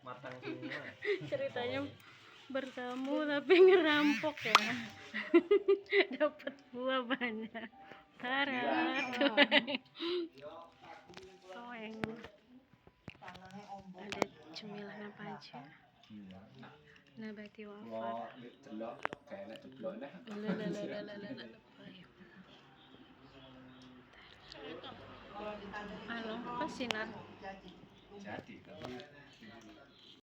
matang semua. Ceritanya bertamu tapi ngerampok ya. Dapat buah banyak. Tarat. Oh, yang ada cemilan apa aja? Nabati wafar. Delok kayak ceblok nah. Anu, apa sinar? Jadi tapi